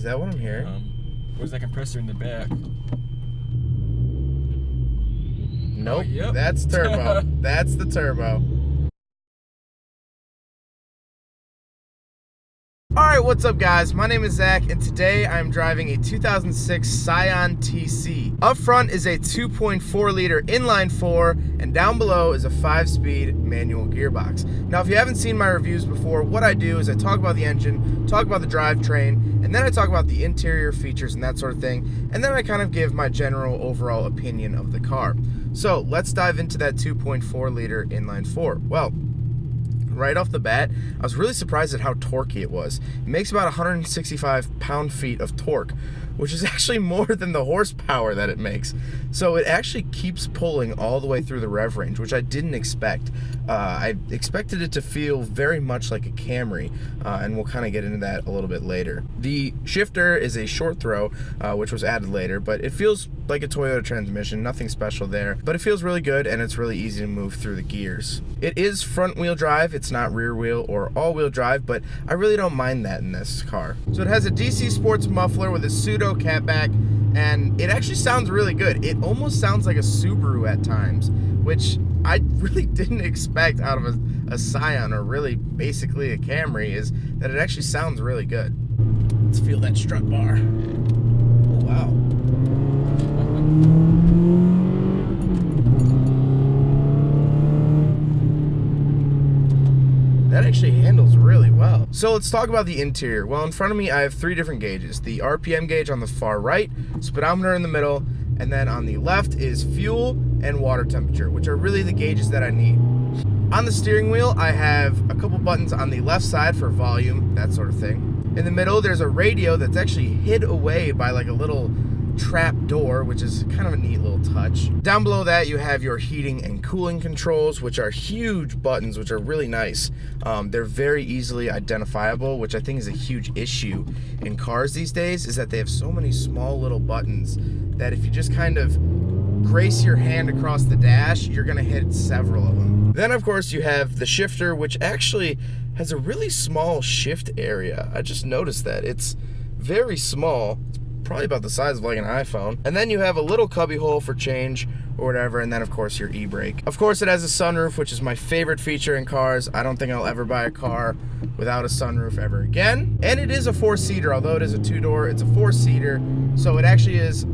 Is that what I'm hearing? Where's that compressor in the back? Nope. Oh, yep. That's turbo. That's the turbo. Alright, what's up guys? My name is Zach and today I'm driving a 2006 Scion TC. Up front is a 2.4 liter inline 4 and down below is a 5-speed manual gearbox. Now if you haven't seen my reviews before, what I do is I talk about the engine, talk about the drivetrain, and then I talk about the interior features and that sort of thing, and then I kind of give my general overall opinion of the car. So let's dive into that 2.4 liter inline 4. Well, right off the bat, I was really surprised at how torquey it was. It makes about 165 pound-feet of torque, which is actually more than the horsepower that it makes. So it actually keeps pulling all the way through the rev range, which I didn't expect. I expected it to feel very much like a Camry, and we'll kind of get into that a little bit later. The shifter is a short throw, which was added later, but it feels like a Toyota transmission, nothing special there, but it feels really good and it's really easy to move through the gears. It is front wheel drive, it's not rear wheel or all wheel drive, but I really don't mind that in this car. So it has a DC Sports muffler with a pseudo catback, and it actually sounds really good. It almost sounds like a Subaru at times, which I really didn't expect out of a Scion, or really basically a Camry, is that it actually sounds really good. Let's feel that strut bar. Oh wow. That actually handles really well. So let's talk about the interior. Well, in front of me I have 3 different gauges. The RPM gauge on the far right, speedometer in the middle, and then on the left is fuel and water temperature, which are really the gauges that I need. On the steering wheel, I have a couple buttons on the left side for volume, that sort of thing. In the middle, there's a radio that's actually hid away by like a little trap door, which is kind of a neat little touch. Down below that you have your heating and cooling controls, which are huge buttons, which are really nice. They're very easily identifiable, which I think is a huge issue in cars these days, is that they have so many small little buttons that if you just kind of grace your hand across the dash, you're gonna hit several of them. Then of course you have the shifter, which actually has a really small shift area. I just noticed that. It's very small. It's probably about the size of like an iPhone. And then you have a little cubby hole for change or whatever, and then of course your e-brake. Of course it has a sunroof, which is my favorite feature in cars. I don't think I'll ever buy a car without a sunroof ever again. And it is a 4-seater, although it is a 2-door, it's a 4-seater, so it actually is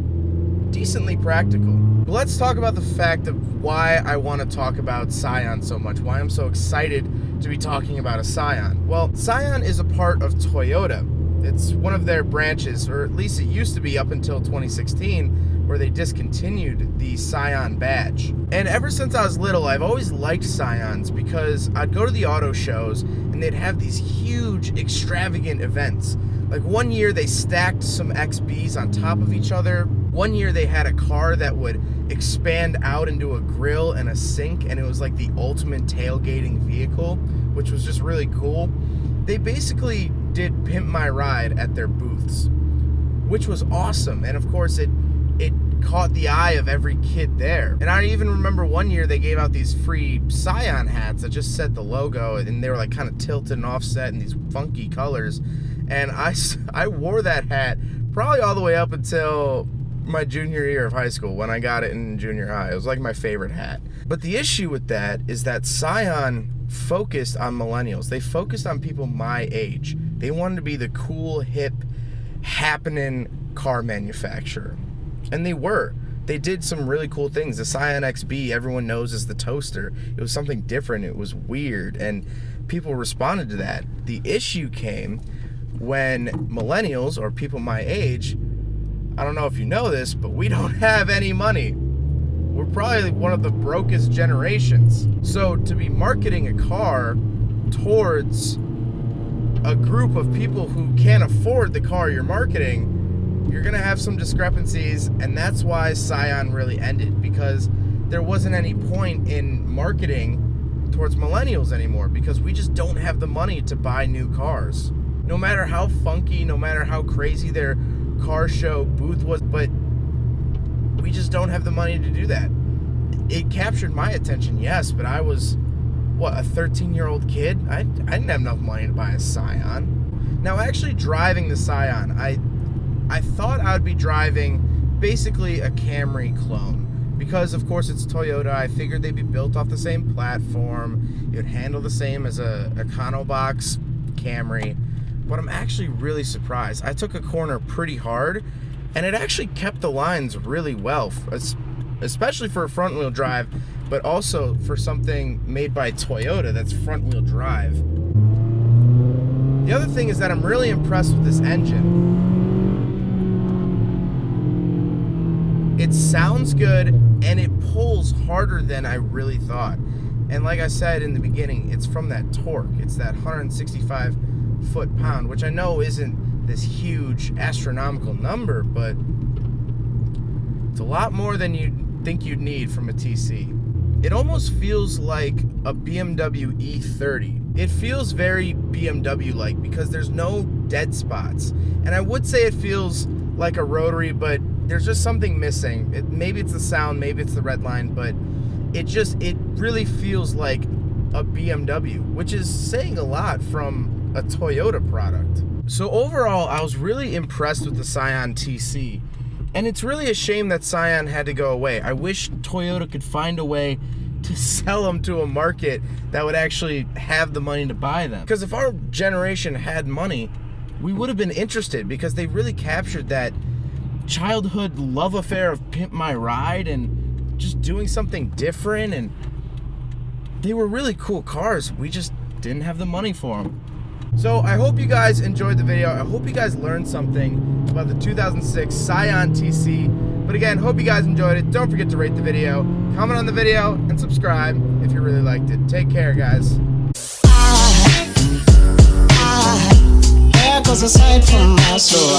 decently practical. But let's talk about the fact of why I want to talk about Scion so much, why I'm so excited to be talking about a Scion. Well, Scion is a part of Toyota. It's one of their branches, or at least it used to be up until 2016, where they discontinued the Scion badge. And ever since I was little, I've always liked Scions because I'd go to the auto shows and they'd have these huge, extravagant events. Like one year they stacked some XBs on top of each other. One year they had a car that would expand out into a grill and a sink, and it was like the ultimate tailgating vehicle, which was just really cool. They basically did Pimp My Ride at their booths, which was awesome. And of course it caught the eye of every kid there. And I even remember one year they gave out these free Scion hats that just said the logo, and they were like kind of tilted and offset in these funky colors. And I wore that hat probably all the way up until my junior year of high school, when I got it in junior high. It was like my favorite hat. But the issue with that is that Scion focused on millennials. They focused on people my age. They wanted to be the cool, hip, happening car manufacturer. And they were. They did some really cool things. The Scion XB, everyone knows, is the toaster. It was something different. It was weird, and people responded to that. The issue came when millennials, or people my age, I don't know if you know this, but we don't have any money. We're probably one of the brokest generations. So to be marketing a car towards a group of people who can't afford the car you're marketing, you're gonna have some discrepancies, and that's why Scion really ended, because there wasn't any point in marketing towards millennials anymore, because we just don't have the money to buy new cars. No matter how funky, no matter how crazy their car show booth was, but we just don't have the money to do that. It captured my attention, yes, but I was, what, a 13-year-old kid? I didn't have enough money to buy a Scion. Now, actually driving the Scion, I I thought I would be driving basically a Camry clone. Because, of course, it's Toyota. I figured they'd be built off the same platform. It would handle the same as a Econobox Camry. But I'm actually really surprised. I took a corner pretty hard, and it actually kept the lines really well, especially for a front-wheel drive, but also for something made by Toyota that's front-wheel drive. The other thing is that I'm really impressed with this engine. It sounds good, and it pulls harder than I really thought. And like I said in the beginning, it's from that torque. It's that 165 foot-pound, which I know isn't this huge astronomical number, but it's a lot more than you'd think you'd need from a TC. It almost feels like a BMW E30. It feels very BMW-like because there's no dead spots. And I would say it feels like a rotary, but there's just something missing. Maybe it's the sound, maybe it's the redline, but it really feels like a BMW, which is saying a lot from a Toyota product. So overall, I was really impressed with the Scion TC. And it's really a shame that Scion had to go away. I wish Toyota could find a way to sell them to a market that would actually have the money to buy them. Because if our generation had money, we would have been interested, because they really captured that childhood love affair of Pimp My Ride and just doing something different, and they were really cool cars. We just didn't have the money for them. So I hope you guys enjoyed the video. I hope you guys learned something about the 2006 Scion TC. But again, hope you guys enjoyed it. Don't forget to rate the video, comment on the video, and subscribe if you really liked it. Take care, guys. There goes a sight from my soul.